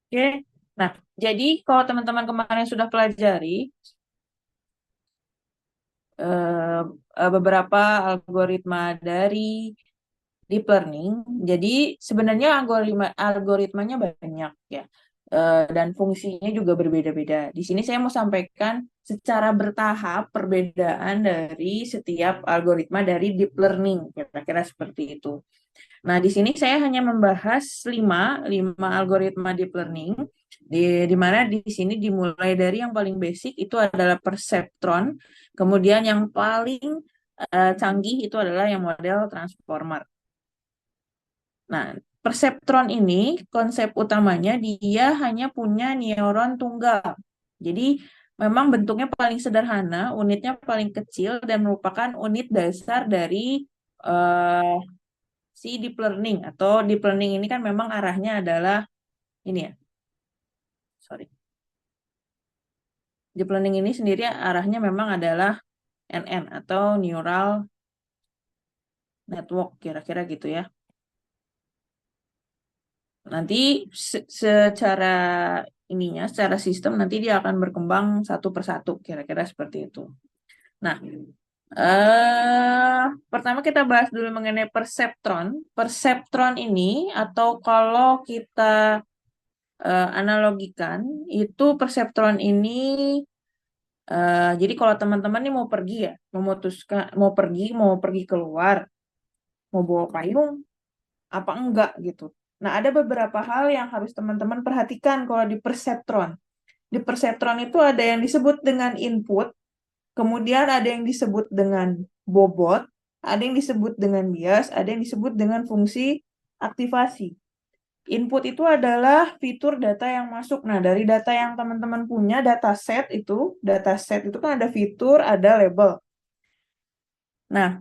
Oke. Nah, jadi kalau teman-teman kemarin sudah pelajari eh, beberapa algoritma dari deep learning. Jadi sebenarnya algoritmanya banyak ya. Dan fungsinya juga berbeda-beda. Di sini saya mau sampaikan secara bertahap perbedaan dari setiap algoritma dari deep learning, kira-kira seperti itu. Nah, di sini saya hanya membahas lima algoritma deep learning, di mana di sini dimulai dari yang paling basic itu adalah perceptron, kemudian yang paling canggih itu adalah yang model transformer. Nah, perseptron ini konsep utamanya dia hanya punya neuron tunggal. Jadi memang bentuknya paling sederhana, unitnya paling kecil dan merupakan unit dasar dari eh, si deep learning atau deep learning ini kan memang arahnya adalah ini ya, sorry. Deep learning ini sendiri arahnya memang adalah NN atau neural network kira-kira gitu ya. Nanti secara ininya, secara sistem nanti dia akan berkembang satu persatu, kira-kira seperti itu. Nah, pertama kita bahas dulu mengenai perseptron. Perseptron ini atau kalau kita analogikan, itu perseptron ini, jadi kalau teman-teman nih mau pergi ya, memutuskan mau pergi keluar, mau bawa payung, apa enggak gitu. Nah, ada beberapa hal yang harus teman-teman perhatikan kalau di perseptron. Di perseptron itu ada yang disebut dengan input, kemudian ada yang disebut dengan bobot, ada yang disebut dengan bias, ada yang disebut dengan fungsi aktivasi. Input itu adalah fitur data yang masuk. Nah, dari data yang teman-teman punya, dataset itu kan ada fitur, ada label. Nah,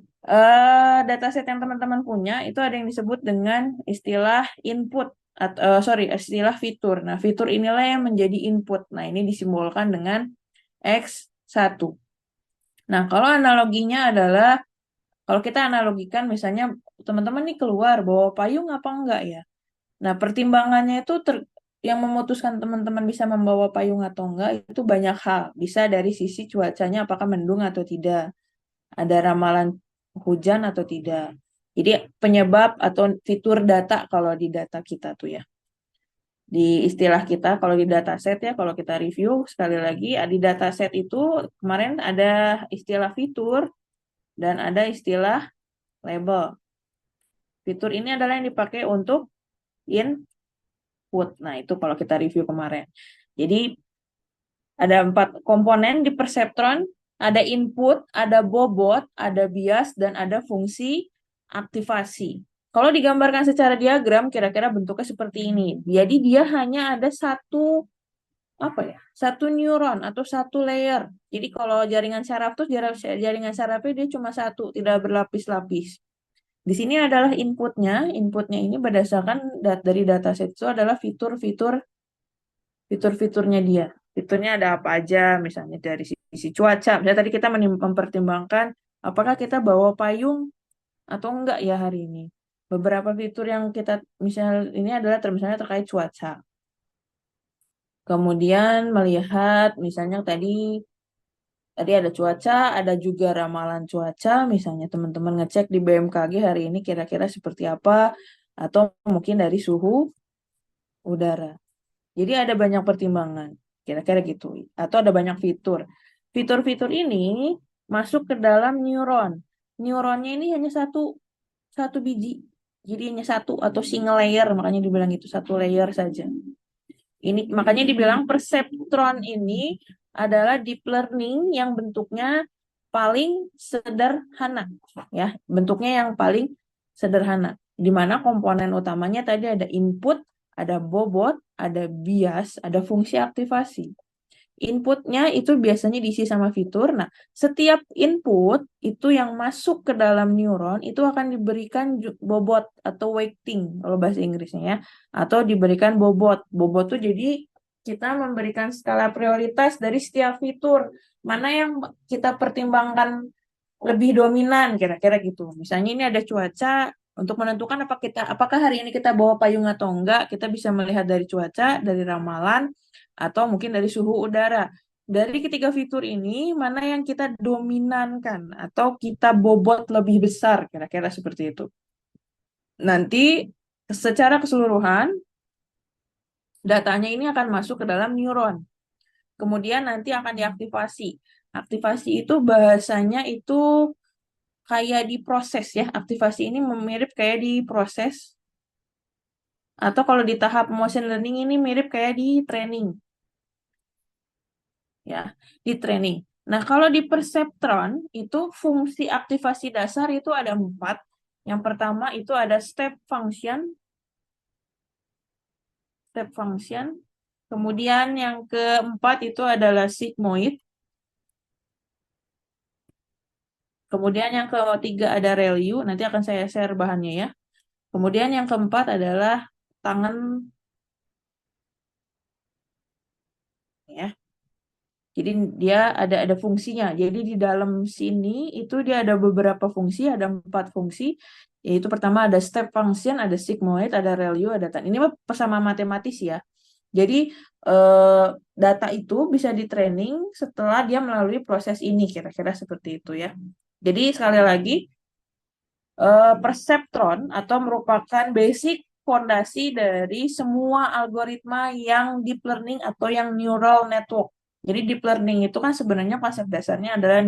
dataset yang teman-teman punya itu ada yang disebut dengan istilah input atau sorry, istilah fitur. Nah, fitur inilah yang menjadi input. Nah, ini disimbolkan dengan X1. Nah, kalau analoginya adalah kalau kita analogikan misalnya teman-teman nih keluar bawa payung apa enggak ya? Nah, pertimbangannya itu yang memutuskan teman-teman bisa membawa payung atau enggak itu banyak hal. Bisa dari sisi cuacanya apakah mendung atau tidak, ada ramalan hujan atau tidak. Jadi penyebab atau fitur data kalau di data kita tuh ya. Di istilah kita kalau di dataset ya, kalau kita review sekali lagi di dataset itu kemarin ada istilah fitur dan ada istilah label. Fitur ini adalah yang dipakai untuk input. Nah, itu kalau kita review kemarin. Jadi ada 4 komponen di perseptron, ada input, ada bobot, ada bias, dan ada fungsi aktivasi. Kalau digambarkan secara diagram, kira-kira bentuknya seperti ini. Jadi dia hanya ada satu apa ya? Satu neuron atau satu layer. Jadi kalau jaringan saraf tuh jaringan sarafnya dia cuma satu, tidak berlapis-lapis. Di sini adalah inputnya. Inputnya ini berdasarkan dari dataset itu adalah fitur-fiturnya dia. Fiturnya ada apa aja, misalnya dari sisi cuaca. Misalnya tadi kita mempertimbangkan apakah kita bawa payung atau enggak ya hari ini. Beberapa fitur yang kita misal ini adalah misalnya terkait cuaca. Kemudian melihat misalnya tadi ada cuaca, ada juga ramalan cuaca. Misalnya teman-teman ngecek di BMKG hari ini kira-kira seperti apa, atau mungkin dari suhu udara. Jadi ada banyak pertimbangan, kira-kira gitu. Atau ada banyak fitur. Fitur-fitur ini masuk ke dalam neuron. Neuronnya ini hanya satu biji. Jadi hanya satu atau single layer, makanya dibilang itu satu layer saja. Ini makanya dibilang perseptron ini adalah deep learning yang bentuknya paling sederhana, ya, bentuknya yang paling sederhana. Di mana komponen utamanya tadi ada input, ada bobot, ada bias, ada fungsi aktivasi. Inputnya itu biasanya diisi sama fitur. Nah, setiap input itu yang masuk ke dalam neuron itu akan diberikan bobot atau weighting kalau bahasa Inggrisnya ya, atau diberikan bobot. Bobot tuh jadi kita memberikan skala prioritas dari setiap fitur. Mana yang kita pertimbangkan lebih dominan kira-kira gitu. Misalnya ini ada cuaca, Untuk menentukan apakah hari ini kita bawa payung atau enggak, kita bisa melihat dari cuaca, dari ramalan, atau mungkin dari suhu udara. Dari ketiga fitur ini, mana yang kita dominankan atau kita bobot lebih besar, kira-kira seperti itu. Nanti secara keseluruhan, datanya ini akan masuk ke dalam neuron. Kemudian nanti akan diaktifasi. Aktivasi itu bahasanya itu kayak diproses ya. Aktivasi ini mirip kayak diproses. Atau kalau di tahap motion learning ini mirip kayak di training. Ya, di training. Nah, kalau di perceptron itu fungsi aktivasi dasar itu ada 4. Yang pertama itu ada step function. Kemudian yang keempat itu adalah sigmoid. Kemudian yang ketiga ada ReLU, nanti akan saya share bahannya ya. Kemudian yang keempat adalah tangan ya. Jadi dia ada fungsinya. Jadi di dalam sini itu dia ada beberapa fungsi, ada 4 fungsi. Yaitu pertama ada step function, ada sigmoid, ada ReLU, ada tan. Ini sama matematis ya. Jadi eh, data itu bisa di training setelah dia melalui proses ini, kira-kira seperti itu ya. Jadi sekali lagi perseptron atau merupakan basic fondasi dari semua algoritma yang deep learning atau yang neural network. Jadi deep learning itu kan sebenarnya konsep dasarnya adalah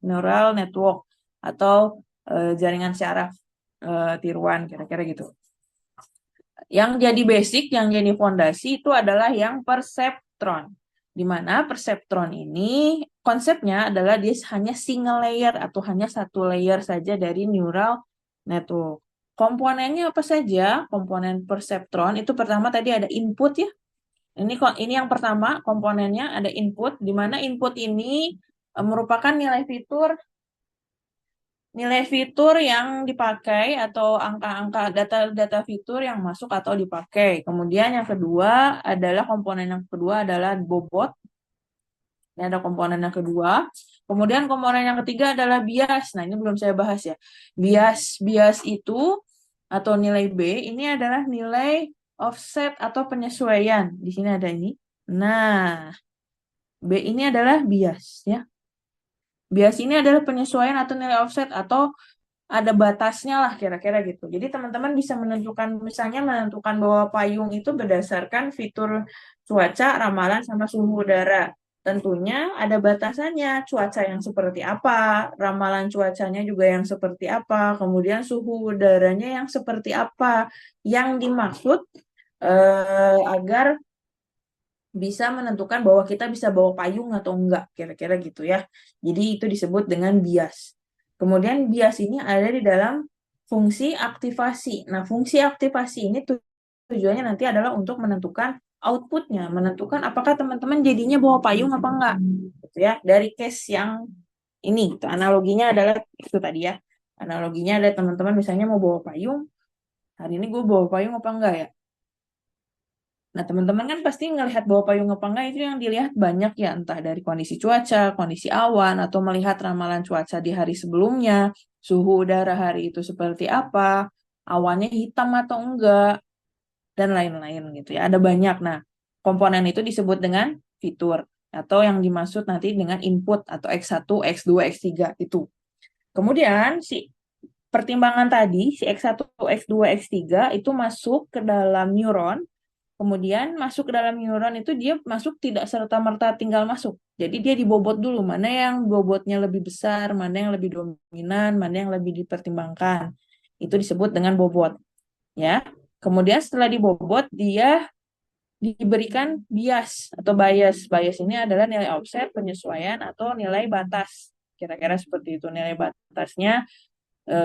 neural network atau jaringan syaraf tiruan kira-kira gitu. Yang jadi basic, yang jadi fondasi itu adalah yang perseptron. Di mana perseptron ini konsepnya adalah dia hanya single layer atau hanya satu layer saja dari neural network. Komponennya apa saja? Komponen perseptron itu pertama tadi ada input ya. Ini yang pertama komponennya ada input, di mana input ini merupakan nilai fitur yang dipakai atau angka-angka data-data fitur yang masuk atau dipakai. Kemudian yang kedua adalah komponen yang kedua adalah bobot. Ini ada komponen yang kedua. Kemudian komponen yang ketiga adalah bias. Nah, ini belum saya bahas ya. Bias itu atau nilai B ini adalah nilai offset atau penyesuaian. Di sini ada ini. Nah, B ini adalah bias ya. Bias ini adalah penyesuaian atau nilai offset atau ada batasnya lah kira-kira gitu. Jadi teman-teman bisa menentukan misalnya menentukan bahwa payung itu berdasarkan fitur cuaca, ramalan sama suhu udara. Tentunya ada batasannya, cuaca yang seperti apa, ramalan cuacanya juga yang seperti apa, kemudian suhu udaranya yang seperti apa. Yang dimaksud agar bisa menentukan bahwa kita bisa bawa payung atau enggak, kira-kira gitu ya. Jadi itu disebut dengan bias. Kemudian bias ini ada di dalam fungsi aktivasi. Nah, fungsi aktivasi ini tujuannya nanti adalah untuk menentukan outputnya, menentukan apakah teman-teman jadinya bawa payung apa enggak, gitu ya. Dari case yang ini, gitu. Analoginya adalah itu tadi ya. Analoginya ada teman-teman misalnya mau bawa payung, hari ini gue bawa payung apa enggak ya? Nah, teman-teman kan pasti ngelihat bawa payung apa enggak itu yang dilihat banyak ya, entah dari kondisi cuaca, kondisi awan, atau melihat ramalan cuaca di hari sebelumnya, suhu udara hari itu seperti apa, awannya hitam atau enggak, dan lain-lain gitu ya. Ada banyak. Nah, komponen itu disebut dengan fitur, atau yang dimaksud nanti dengan input, atau X1, X2, X3 itu. Kemudian, si pertimbangan tadi, si X1, X2, X3 itu masuk ke dalam neuron. Kemudian masuk ke dalam neuron itu dia masuk tidak serta-merta tinggal masuk. Jadi dia dibobot dulu, mana yang bobotnya lebih besar, mana yang lebih dominan, mana yang lebih dipertimbangkan. Itu disebut dengan bobot, ya. Kemudian setelah dibobot dia diberikan bias atau bias. Bias ini adalah nilai offset, penyesuaian atau nilai batas. Kira-kira seperti itu nilai batasnya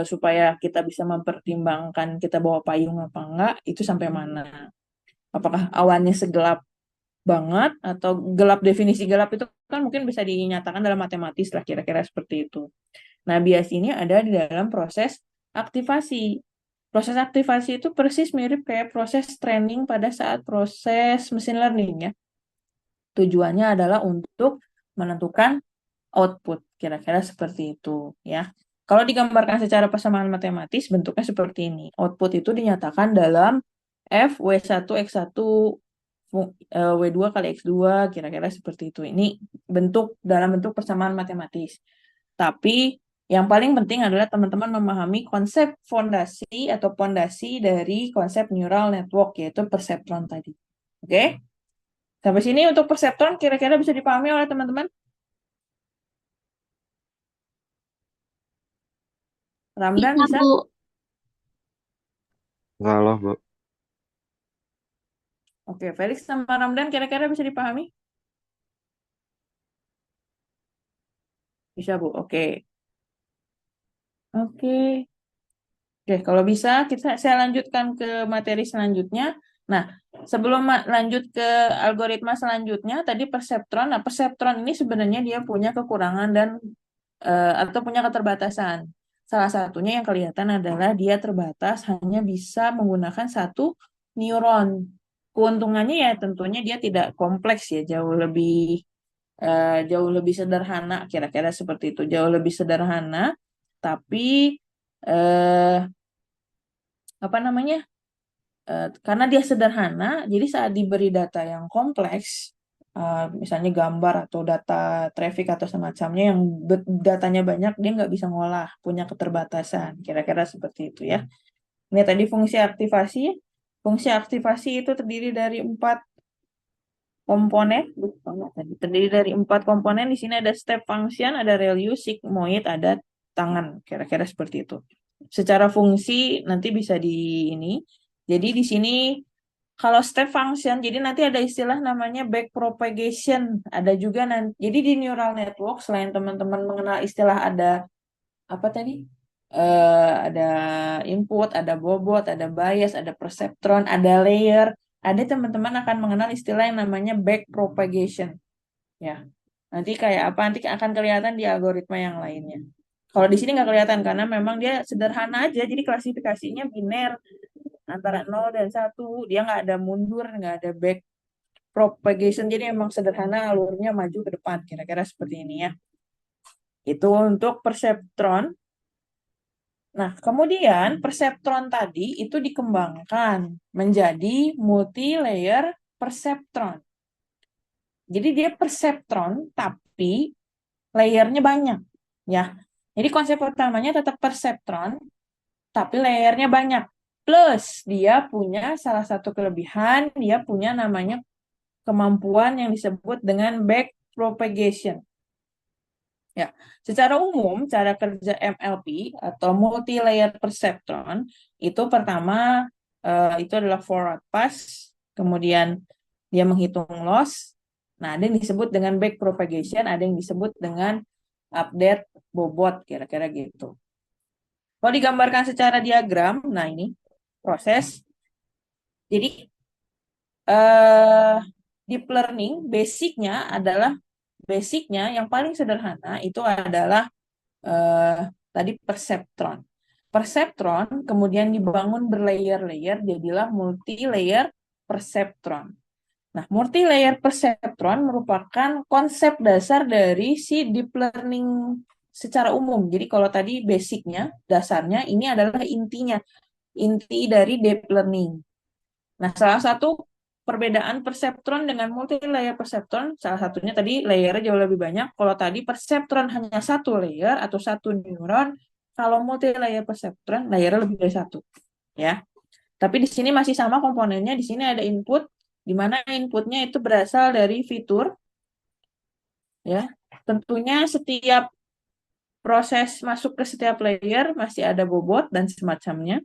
supaya kita bisa mempertimbangkan kita bawa payung apa enggak, itu sampai mana. Apakah awannya segelap banget atau gelap, definisi gelap itu kan mungkin bisa dinyatakan dalam matematis lah kira-kira seperti itu. Nah, bias ini ada di dalam proses aktivasi. Proses aktivasi itu persis mirip kayak proses training pada saat proses machine learning ya. Tujuannya adalah untuk menentukan output, kira-kira seperti itu ya. Kalau digambarkan secara persamaan matematis, bentuknya seperti ini. Output itu dinyatakan dalam F W1 X1 W2 kali X2, kira-kira seperti itu. Ini dalam bentuk persamaan matematis. Tapi yang paling penting adalah teman-teman memahami konsep fondasi atau pondasi dari konsep neural network, yaitu perseptron tadi. Oke? Sampai sini untuk perseptron kira-kira bisa dipahami oleh teman-teman? Ramdan Bisa, bisa? Bu. Salah, Bu. Oke, Felix sama Ramdan kira-kira bisa dipahami? Bisa, Bu. Oke. Oke. Oke, kalau bisa saya lanjutkan ke materi selanjutnya. Nah, sebelum lanjut ke algoritma selanjutnya, tadi perseptron. Nah, perseptron ini sebenarnya dia punya kekurangan dan atau punya keterbatasan. Salah satunya yang kelihatan adalah dia terbatas hanya bisa menggunakan satu neuron. Keuntungannya ya tentunya dia tidak kompleks ya, jauh lebih sederhana, kira-kira seperti itu, jauh lebih sederhana, tapi eh, apa namanya? Karena dia sederhana, jadi saat diberi data yang kompleks, misalnya gambar atau data traffic atau semacamnya yang datanya banyak, dia nggak bisa ngolah, punya keterbatasan, kira-kira seperti itu ya. Ini tadi fungsi aktivasi. Fungsi aktivasi itu terdiri dari 4 komponen, lupa nggak tadi. Terdiri dari 4 komponen. Di sini ada step function, ada ReLU, sigmoid, ada tangan, kira-kira seperti itu. Secara fungsi nanti bisa di ini. Jadi di sini kalau step function, jadi nanti ada istilah namanya backpropagation. Ada juga nanti. Jadi di neural network selain teman-teman mengenal istilah ada apa tadi? Ada input, ada bobot, ada bias, ada perceptron, ada layer. Ada teman-teman akan mengenal istilah yang namanya backpropagation. Ya, nanti kayak apa? Nanti akan kelihatan di algoritma yang lainnya. Kalau di sini nggak kelihatan karena memang dia sederhana aja. Jadi klasifikasinya biner antara 0 dan 1. Dia nggak ada mundur, nggak ada back propagation. Jadi emang sederhana alurnya maju ke depan. Kira-kira seperti ini ya. Itu untuk perseptron. Nah, kemudian perseptron tadi itu dikembangkan menjadi multi-layer perseptron. Jadi dia perseptron tapi layernya banyak ya. Jadi konsep utamanya tetap perseptron tapi layernya banyak. Plus dia punya salah satu kelebihan, dia punya namanya kemampuan yang disebut dengan backpropagation. Ya, secara umum cara kerja MLP atau multi-layer perceptron itu pertama itu adalah forward pass, kemudian dia menghitung loss. Nah, ada yang disebut dengan backpropagation, ada yang disebut dengan update bobot, kira-kira gitu. Kalau digambarkan secara diagram, nah ini proses. Jadi eh, deep learning basicnya yang paling sederhana itu adalah eh, tadi perseptron. Perseptron kemudian dibangun berlayer-layer, jadilah multi-layer perseptron. Nah, multi-layer perseptron merupakan konsep dasar dari si deep learning secara umum. Jadi kalau tadi basicnya, dasarnya, ini adalah intinya, inti dari deep learning. Nah, salah satu perbedaan perseptron dengan multi-layer perseptron, salah satunya tadi layernya jauh lebih banyak. Kalau tadi perseptron hanya satu layer atau satu neuron, kalau multi-layer perseptron, layernya lebih dari satu. Ya, tapi di sini masih sama komponennya. Di sini ada input, di mana inputnya itu berasal dari fitur. Ya, tentunya setiap proses masuk ke setiap layer masih ada bobot dan semacamnya.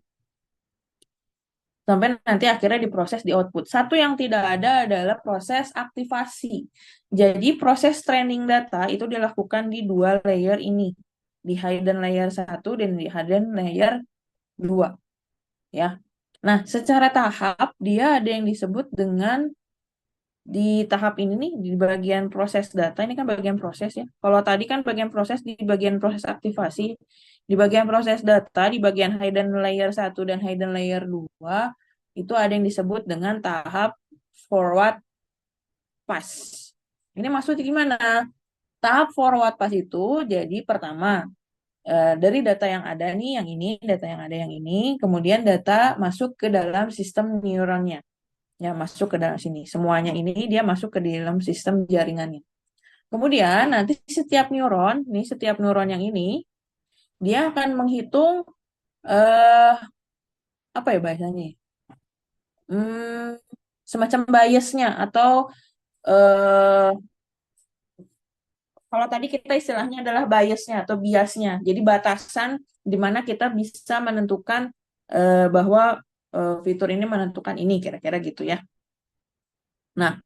Sampai nanti akhirnya diproses di output. Satu yang tidak ada adalah proses aktivasi. Jadi proses training data itu dilakukan di 2 layer ini. Di hidden layer 1 dan di hidden layer 2. Ya. Nah, secara tahap dia ada yang disebut dengan di tahap ini nih, di bagian proses data, ini kan bagian proses ya. Kalau tadi kan bagian proses di bagian proses aktivasi, di bagian proses data, di bagian hidden layer 1 dan hidden layer 2 itu ada yang disebut dengan tahap forward pass. Ini maksudnya gimana? Tahap forward pass itu jadi pertama, dari data yang ada nih, yang ini, data yang ada yang ini, kemudian data masuk ke dalam sistem neuronnya. Ya, masuk ke dalam sini. Semuanya ini dia masuk ke dalam sistem jaringannya. Kemudian nanti setiap neuron yang ini, dia akan menghitung eh apa ya bahasanya? Hmm, semacam biasnya atau eh kalau tadi kita istilahnya adalah biasnya atau biasnya. Jadi batasan di mana kita bisa menentukan bahwa fitur ini menentukan ini kira-kira gitu ya. Nah,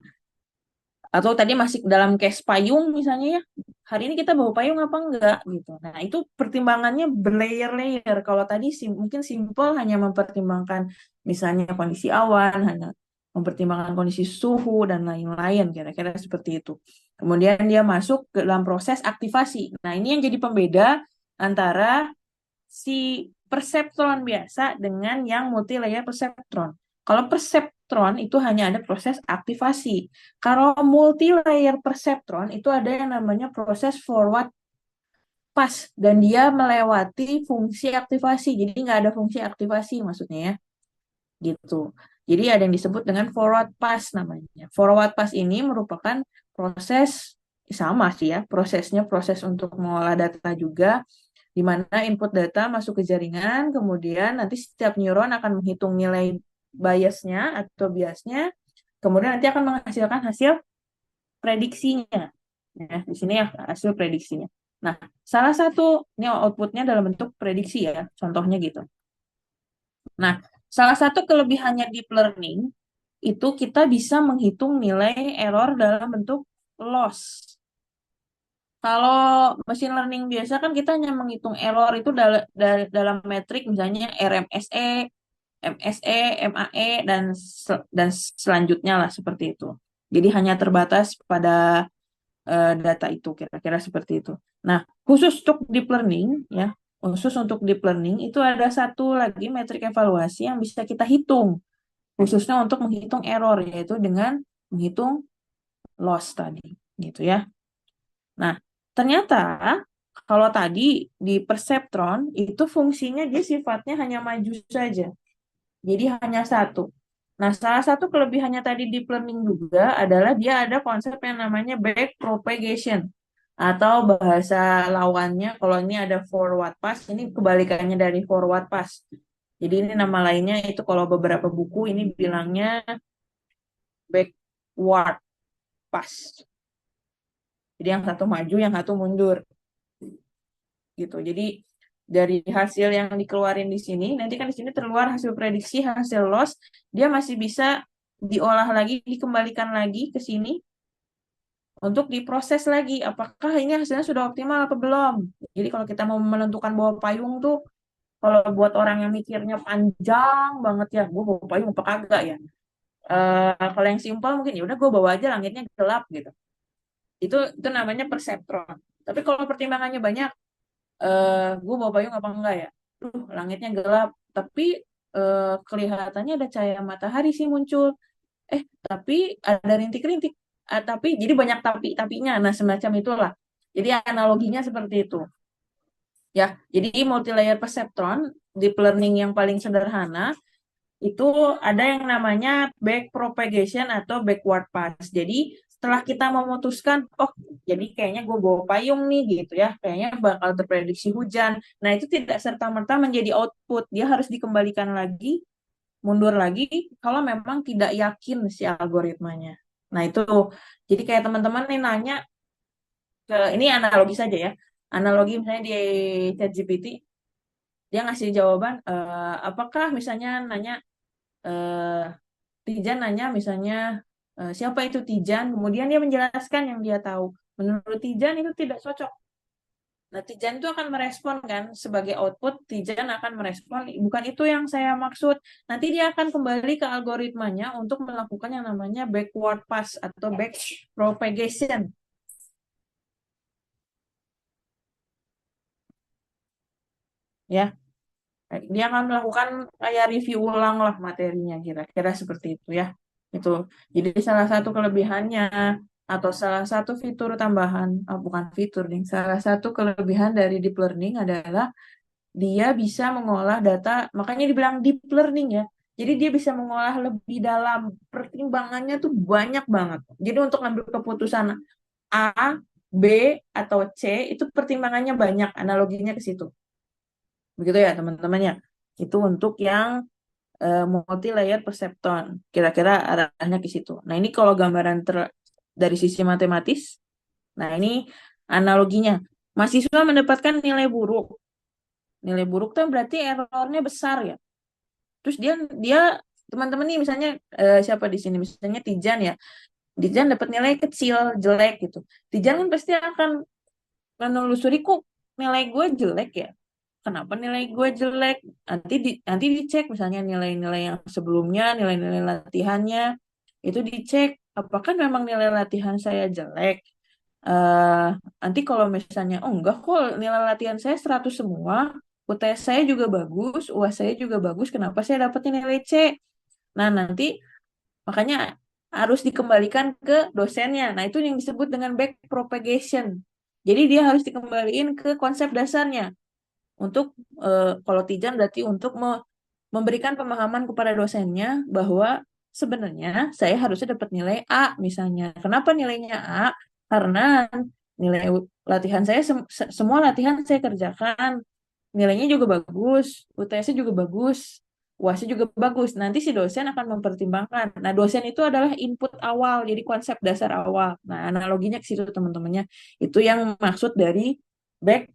atau tadi masih dalam case payung misalnya ya, hari ini kita bawa payung apa enggak gitu. Nah, itu pertimbangannya berlayer-layer. Kalau tadi mungkin simple hanya mempertimbangkan misalnya kondisi awan, hanya mempertimbangkan kondisi suhu dan lain-lain, kira-kira seperti itu. Kemudian dia masuk ke dalam proses aktivasi. Nah, ini yang jadi pembeda antara si perseptron biasa dengan yang multi-layer perseptron. Kalau perseptron itu hanya ada proses aktivasi. Kalau multi-layer perseptron itu ada yang namanya proses forward pass dan dia melewati fungsi aktivasi. Jadi nggak ada fungsi aktivasi maksudnya ya, gitu. Jadi ada yang disebut dengan forward pass namanya. Forward pass ini merupakan proses sama sih ya, prosesnya proses untuk mengolah data juga di mana input data masuk ke jaringan, kemudian nanti setiap neuron akan menghitung nilai biasnya atau biasnya, kemudian nanti akan menghasilkan hasil prediksinya. Nah, di sini ya hasil prediksinya. Nah, salah satu ini outputnya dalam bentuk prediksi ya, contohnya gitu. Nah, salah satu kelebihannya deep learning itu kita bisa menghitung nilai error dalam bentuk loss. Kalau machine learning biasa kan kita hanya menghitung error itu dalam metrik misalnya RMSE, MSE, MAE dan selanjutnya lah seperti itu. Jadi hanya terbatas pada data itu kira-kira seperti itu. Nah, khusus untuk deep learning ya, khusus untuk deep learning itu ada satu lagi metrik evaluasi yang bisa kita hitung khususnya untuk menghitung error yaitu dengan menghitung loss tadi gitu ya. Nah, ternyata kalau tadi di perceptron itu fungsinya dia sifatnya hanya maju saja. Jadi hanya satu. Nah, salah satu kelebihannya tadi deep learning juga adalah dia ada konsep yang namanya back propagation atau bahasa lawannya kalau ini ada forward pass, ini kebalikannya dari forward pass. Jadi ini nama lainnya itu kalau beberapa buku ini bilangnya backward pass. Jadi yang satu maju, yang satu mundur gitu. Jadi dari hasil yang dikeluarin di sini, nanti kan di sini terluar hasil prediksi, hasil loss, dia masih bisa diolah lagi, dikembalikan lagi ke sini untuk diproses lagi. Apakah ini hasilnya sudah optimal atau belum? Jadi kalau kita mau menentukan bawa payung tuh, kalau buat orang yang mikirnya panjang banget ya, gue bawa payung apa kagak ya? Kalau yang simpel mungkin ya udah gue bawa aja langitnya gelap gitu. Itu namanya perseptron. Tapi kalau pertimbangannya banyak, gue bawa payung apa enggak ya? Langitnya gelap, tapi kelihatannya ada cahaya matahari sih muncul. Tapi ada rintik-rintik. Tapi jadi banyak tapi-tapinya. Nah, semacam itulah. Jadi analoginya seperti itu. Ya, jadi multi-layer perceptron, deep learning yang paling sederhana itu ada yang namanya back propagation atau backward pass. Jadi setelah kita memutuskan, oh jadi kayaknya gue bawa payung nih gitu ya, kayaknya bakal terprediksi hujan. Nah itu tidak serta-merta menjadi output, dia harus dikembalikan lagi, mundur lagi kalau memang tidak yakin si algoritmanya. Nah itu, jadi kayak teman-teman nih nanya ini analogi saja ya, analogi misalnya di ChatGPT, dia ngasih jawaban, apakah misalnya nanya eh, Tijan nanya misalnya siapa itu Tijan, kemudian dia menjelaskan yang dia tahu. Menurut Tijan itu tidak cocok. Nah, Tijan itu akan merespon kan sebagai output, Tijan akan merespon bukan itu yang saya maksud. Nanti dia akan kembali ke algoritmanya untuk melakukan yang namanya backward pass atau back propagation ya. Dia akan melakukan kayak review ulang lah materinya kira-kira seperti itu ya. Itu. Jadi salah satu kelebihannya. atau salah satu fitur tambahan, bukan fitur nih, salah satu kelebihan dari deep learning adalah dia bisa mengolah data, makanya dibilang deep learning ya. Jadi dia bisa mengolah lebih dalam, pertimbangannya tuh banyak banget. Jadi untuk ngambil keputusan A, B, atau C, itu pertimbangannya banyak, analoginya ke situ. Begitu ya teman-teman ya. Itu untuk yang multi layer perceptron. Kira-kira arahnya ke situ. Nah, ini kalau gambaran dari sisi matematis. Nah, ini analoginya. Mahasiswa mendapatkan nilai buruk. Nilai buruk tuh berarti errornya besar ya. Terus dia dia teman-teman nih misalnya siapa di sini misalnya Tijan ya. Tijan dapat nilai kecil, jelek gitu. Tijan kan pasti akan menelusuri kok nilai gue jelek ya. Kenapa nilai gue jelek? Nanti dicek misalnya nilai-nilai yang sebelumnya, nilai-nilai latihannya itu dicek apakah memang nilai latihan saya jelek. eh Nanti kalau misalnya oh enggak kok nilai latihan saya 100 semua, UTS saya juga bagus, UAS saya juga bagus, kenapa saya dapatnya nilai C? Nah, nanti makanya harus dikembalikan ke dosennya. Nah, itu yang disebut dengan back propagation. Jadi dia harus dikembaliin ke konsep dasarnya untuk kalau Tijan berarti untuk memberikan pemahaman kepada dosennya bahwa sebenarnya saya harusnya dapat nilai A misalnya. Kenapa nilainya A? Karena nilai latihan saya semua latihan saya kerjakan, nilainya juga bagus, UTS-nya juga bagus, UAS-nya juga bagus. Nanti si dosen akan mempertimbangkan. Nah, dosen itu adalah input awal, jadi konsep dasar awal. Nah, analoginya ke situ teman-temannya. Itu yang maksud dari back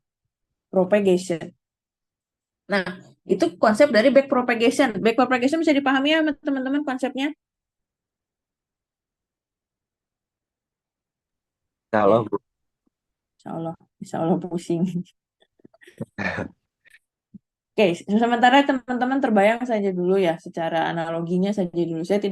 propagation. Nah, itu konsep dari back propagation. Back propagation bisa dipahami ya teman-teman konsepnya? Kalau Oke, insya Allah pusing. Oke, sementara teman-teman terbayang saja dulu ya, secara analoginya saja dulu. Saya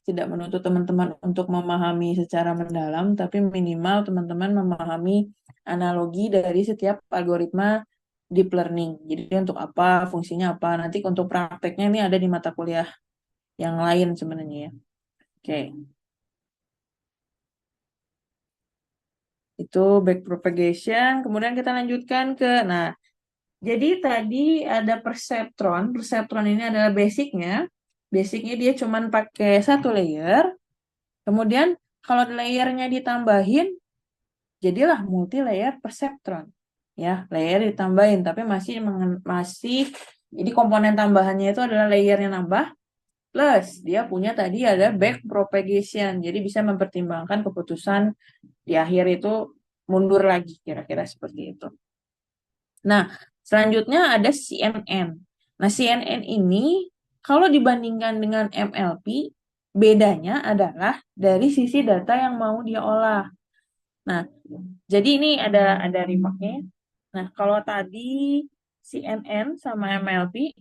tidak menuntut teman-teman untuk memahami secara mendalam, tapi minimal teman-teman memahami analogi dari setiap algoritma deep learning. Jadi untuk apa, fungsinya apa, nanti untuk prakteknya ini ada di mata kuliah yang lain sebenarnya ya. Oke, itu back propagation. Kemudian kita lanjutkan ke, nah, jadi tadi ada perceptron. Perceptron ini adalah basicnya. Basicnya dia cuman pakai satu layer. Kemudian kalau layernya ditambahin, jadilah multi layer perceptron. Ya, layer ditambahin, tapi masih jadi komponen tambahannya itu adalah layernya nambah. Plus dia punya tadi ada back propagation. Jadi bisa mempertimbangkan keputusan di akhir itu mundur lagi kira-kira seperti itu. Nah, selanjutnya ada CNN. Nah, CNN ini kalau dibandingkan dengan MLP, bedanya adalah dari sisi data yang mau dia olah. Nah, jadi ini ada remarknya. Nah, kalau tadi CNN sama MLP,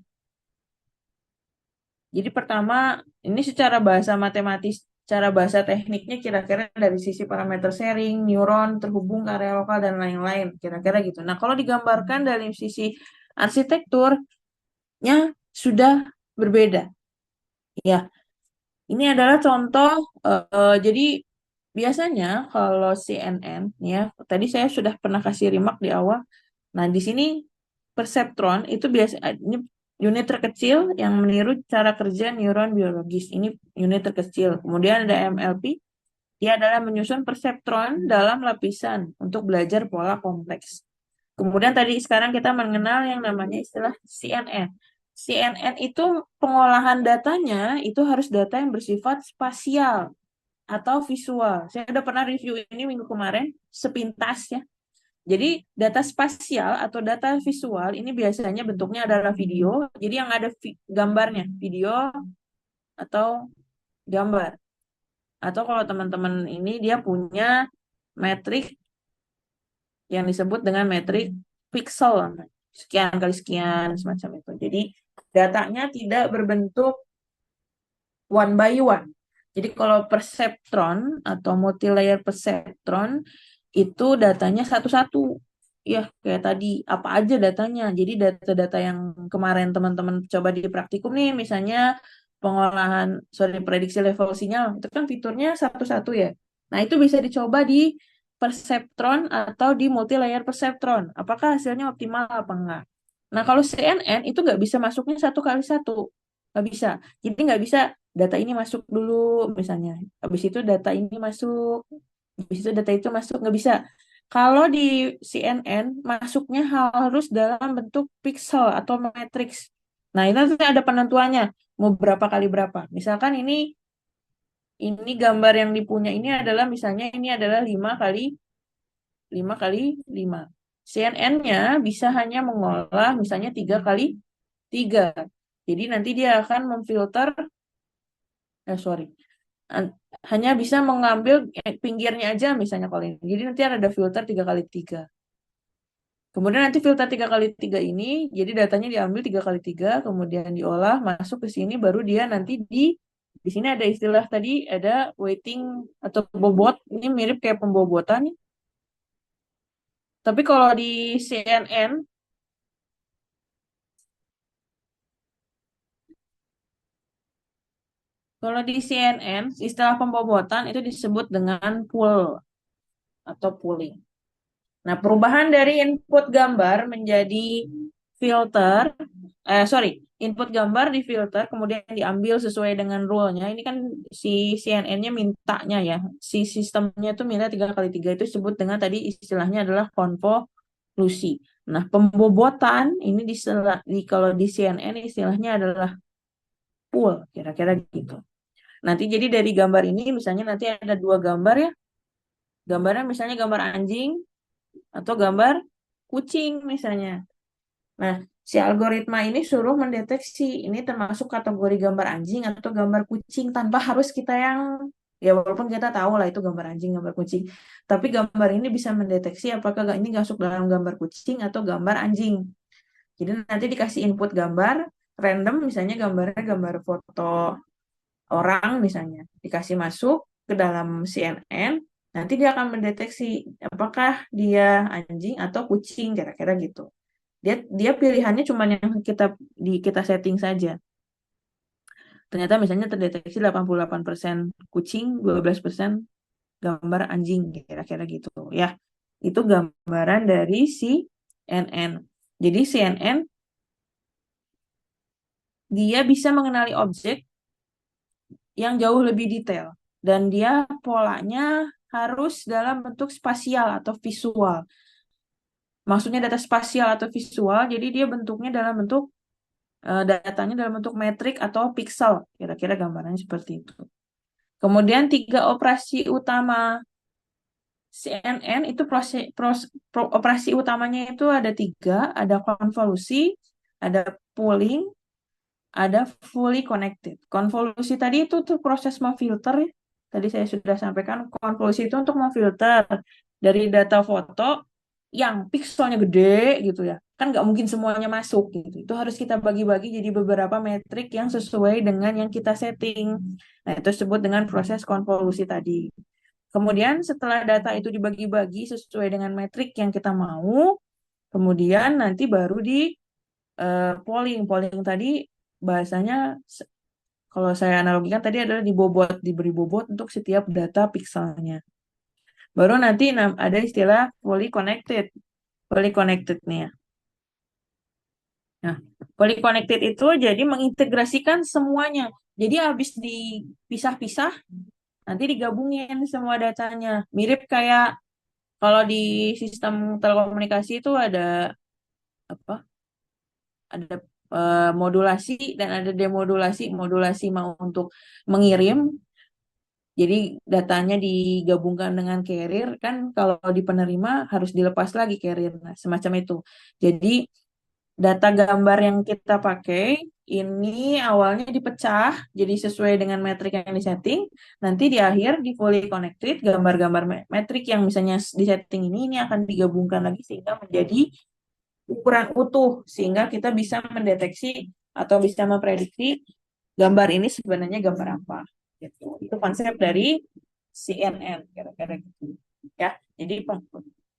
jadi pertama ini secara bahasa matematis, cara bahasa tekniknya kira-kira dari sisi parameter sharing, neuron, terhubung ke area lokal dan lain-lain, kira-kira gitu. Nah, kalau digambarkan dari sisi arsitektur, nya sudah berbeda. Ya, ini adalah contoh. Jadi biasanya kalau CNN, ya, tadi saya sudah pernah kasih remark di awal. Nah, di sini perseptron itu biasa ini unit terkecil yang meniru cara kerja neuron biologis. Ini unit terkecil. Kemudian ada MLP, dia adalah menyusun perseptron dalam lapisan untuk belajar pola kompleks. Kemudian tadi sekarang kita mengenal yang namanya istilah CNN. CNN itu pengolahan datanya itu harus data yang bersifat spasial atau visual. Saya udah pernah review ini minggu kemarin sepintas ya. Jadi data spasial atau data visual ini biasanya bentuknya adalah video. Jadi yang ada gambarnya, video atau gambar. Atau kalau teman-teman ini dia punya metrik yang disebut dengan metrik pixel, sekian kali sekian semacam itu. Jadi datanya tidak berbentuk one by one. Jadi kalau perceptron atau multi-layer perceptron itu datanya satu-satu. Ya, kayak tadi apa aja datanya. Jadi data-data yang kemarin teman-teman coba di praktikum nih, misalnya prediksi level sinyal, itu kan fiturnya satu-satu ya. Nah, itu bisa dicoba di perseptron atau di multi layer perseptron. Apakah hasilnya optimal apa enggak? Nah, kalau CNN itu nggak bisa masuknya satu kali satu. Nggak bisa. Jadi nggak bisa data ini masuk dulu misalnya. Habis itu data ini masuk. Habis itu data itu masuk. Nggak bisa. Kalau di CNN masuknya harus dalam bentuk pixel atau matrix. Nah, itu nanti ada penentuannya. Mau berapa kali berapa. Misalkan ini gambar yang dipunya ini adalah misalnya ini adalah 5 kali 5. CNN-nya bisa hanya mengolah misalnya 3 kali 3. Jadi nanti dia akan memfilter, sorry, an- hanya bisa mengambil pinggirnya aja misalnya kalau ini. Jadi nanti ada filter 3 kali 3. Kemudian nanti filter 3 kali 3 ini, jadi datanya diambil 3 kali 3, kemudian diolah, masuk ke sini, baru dia nanti di sini ada istilah tadi, ada weighting atau bobot, ini mirip kayak pembobotan. Tapi CNN, kalau di CNN, istilah pembobotan itu disebut dengan pool atau pooling. Nah, perubahan dari input gambar menjadi filter, sorry, input gambar di filter, kemudian diambil sesuai dengan rule-nya. Ini kan si CNN-nya mintanya ya, si sistemnya itu minta 3 kali 3 itu disebut dengan tadi istilahnya adalah konvolusi. Nah, pembobotan ini kalau di CNN istilahnya adalah pool, kira-kira gitu. Nanti jadi dari gambar ini misalnya nanti ada 2 gambar ya. Gambarnya misalnya gambar anjing atau gambar kucing misalnya. Nah, si algoritma ini suruh mendeteksi ini termasuk kategori gambar anjing atau gambar kucing tanpa harus kita yang ya walaupun kita tahu lah itu gambar anjing, gambar kucing. Tapi gambar ini bisa mendeteksi apakah ini masuk dalam gambar kucing atau gambar anjing. Jadi nanti dikasih input gambar random misalnya gambarnya gambar foto orang misalnya dikasih masuk ke dalam CNN, nanti dia akan mendeteksi apakah dia anjing atau kucing kira-kira gitu. Dia dia pilihannya cuma yang kita setting saja. Ternyata misalnya terdeteksi 88% kucing, 12% gambar anjing kira-kira gitu ya. Itu gambaran dari si CNN. Jadi CNN dia bisa mengenali objek yang jauh lebih detail dan dia polanya harus dalam bentuk spasial atau visual. Maksudnya data spasial atau visual, jadi dia bentuknya dalam bentuk datanya dalam bentuk metrik atau pixel. Kira-kira gambarannya seperti itu. Kemudian 3 operasi utama CNN itu operasi utamanya itu ada 3, ada konvolusi, ada pooling, ada fully connected. Konvolusi tadi itu tuh proses memfilter ya. Tadi saya sudah sampaikan konvolusi itu untuk memfilter dari data foto yang pixelnya gede gitu ya. Kan nggak mungkin semuanya masuk gitu. Itu harus kita bagi-bagi jadi beberapa metrik yang sesuai dengan yang kita setting. Nah, itu disebut dengan proses konvolusi tadi. Kemudian setelah data itu dibagi-bagi sesuai dengan metrik yang kita mau, kemudian nanti baru di polling. Polling tadi bahasanya kalau saya analogikan tadi adalah diberi bobot untuk setiap data pixelnya. Baru nanti ada istilah fully connected. Fully connected nih ya. Nah, fully connected itu jadi mengintegrasikan semuanya. Jadi habis dipisah-pisah, nanti digabungin semua datanya. Mirip kayak kalau di sistem telekomunikasi itu ada apa? Ada modulasi dan ada demodulasi. Modulasi mau untuk mengirim, jadi datanya digabungkan dengan carrier kan kalau di penerima harus dilepas lagi carrier, nah, semacam itu. Jadi data gambar yang kita pakai ini awalnya dipecah jadi sesuai dengan metrik yang disetting. Nanti di akhir di fully connected gambar-gambar metrik yang misalnya disetting ini akan digabungkan lagi sehingga menjadi ukuran utuh sehingga kita bisa mendeteksi atau bisa memprediksi gambar ini sebenarnya gambar apa gitu. Itu konsep dari CNN kira-kira gitu ya. Jadi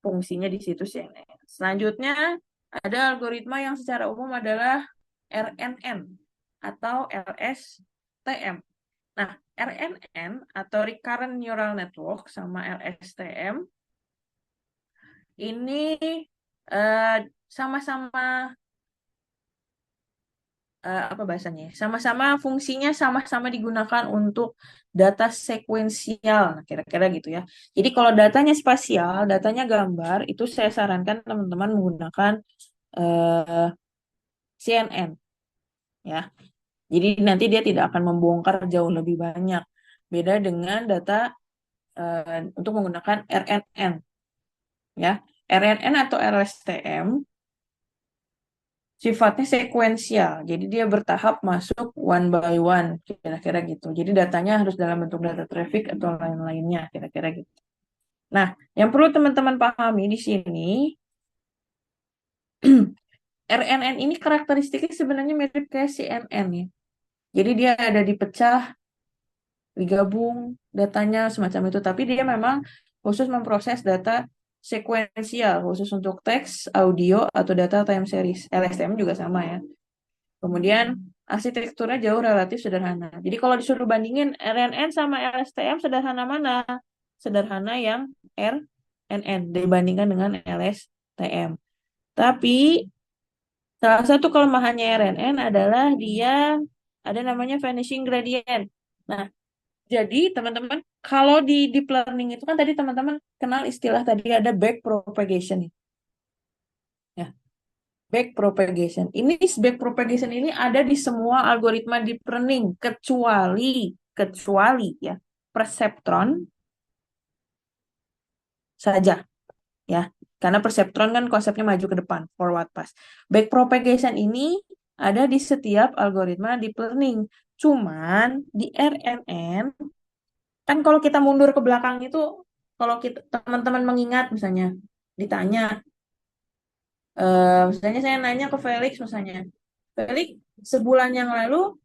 fungsinya di situ CNN. Selanjutnya ada algoritma yang secara umum adalah RNN atau LSTM. Nah, RNN atau Recurrent Neural Network sama LSTM ini eh, sama-sama apa bahasanya? Sama-sama fungsinya sama-sama digunakan untuk data sekuensial, nah, kira-kira gitu ya. Jadi kalau datanya spasial, datanya gambar, itu saya sarankan teman-teman menggunakan eh, CNN ya. Jadi nanti dia tidak akan membongkar jauh lebih banyak. Beda dengan data untuk menggunakan RNN ya. RNN atau LSTM sifatnya sekuensial. Jadi dia bertahap masuk one by one, kira-kira gitu. Jadi datanya harus dalam bentuk data traffic atau lain-lainnya, kira-kira gitu. Nah, yang perlu teman-teman pahami di sini, RNN ini karakteristiknya sebenarnya mirip kayak CNN ya. Jadi dia ada dipecah, digabung datanya semacam itu. Tapi dia memang khusus memproses data sekuensial, khusus untuk teks, audio, atau data time series. LSTM juga sama ya. Kemudian arsitekturnya jauh relatif sederhana. Jadi kalau disuruh bandingin RNN sama LSTM sederhana mana? Sederhana yang RNN dibandingkan dengan LSTM. Tapi salah satu kelemahannya RNN adalah dia ada namanya vanishing gradient. Nah, jadi teman-teman kalau di deep learning itu kan tadi teman-teman kenal istilah tadi ada back propagation ya. Back propagation ini ada di semua algoritma deep learning kecuali ya perceptron saja ya. Karena perceptron kan konsepnya maju ke depan, forward pass. Back propagation ini ada di setiap algoritma deep learning. Cuman di RNN kan kalau kita mundur ke belakang itu kalau kita teman-teman mengingat misalnya ditanya misalnya saya nanya ke Felix misalnya, Felix sebulan yang lalu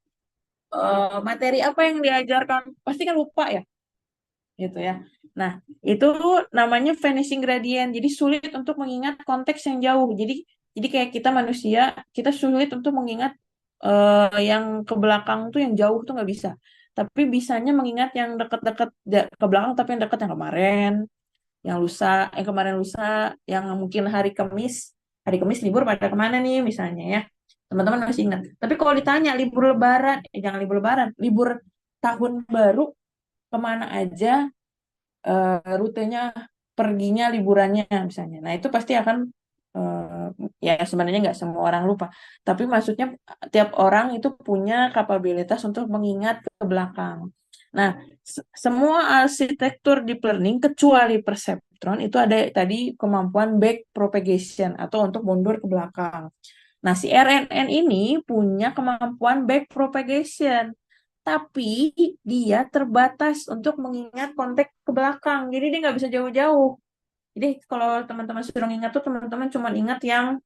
materi apa yang diajarkan? Pasti kan lupa ya, gitu ya. Nah, itu namanya vanishing gradient. Jadi sulit untuk mengingat konteks yang jauh. Jadi kayak kita manusia, kita sulit untuk mengingat yang ke belakang tuh yang jauh tuh nggak bisa. Tapi bisanya mengingat yang dekat-dekat ke belakang, tapi yang dekat yang kemarin, yang lusa, yang kemarin lusa, yang mungkin hari Kamis libur pada kemana nih misalnya ya. Teman-teman masih ingat. Tapi kalau ditanya libur Lebaran, jangan libur Lebaran, libur tahun baru kemana aja rutenya perginya liburannya misalnya. Nah itu pasti akan ya sebenarnya nggak semua orang lupa. Tapi maksudnya tiap orang itu punya kapabilitas untuk mengingat ke belakang. Nah, semua arsitektur deep learning kecuali perceptron itu ada tadi kemampuan back propagation atau untuk mundur ke belakang. Nah, si RNN ini punya kemampuan back propagation, tapi dia terbatas untuk mengingat konteks ke belakang. Jadi dia nggak bisa jauh-jauh. Jadi kalau teman-teman suruh ingat tuh teman-teman cuma ingat yang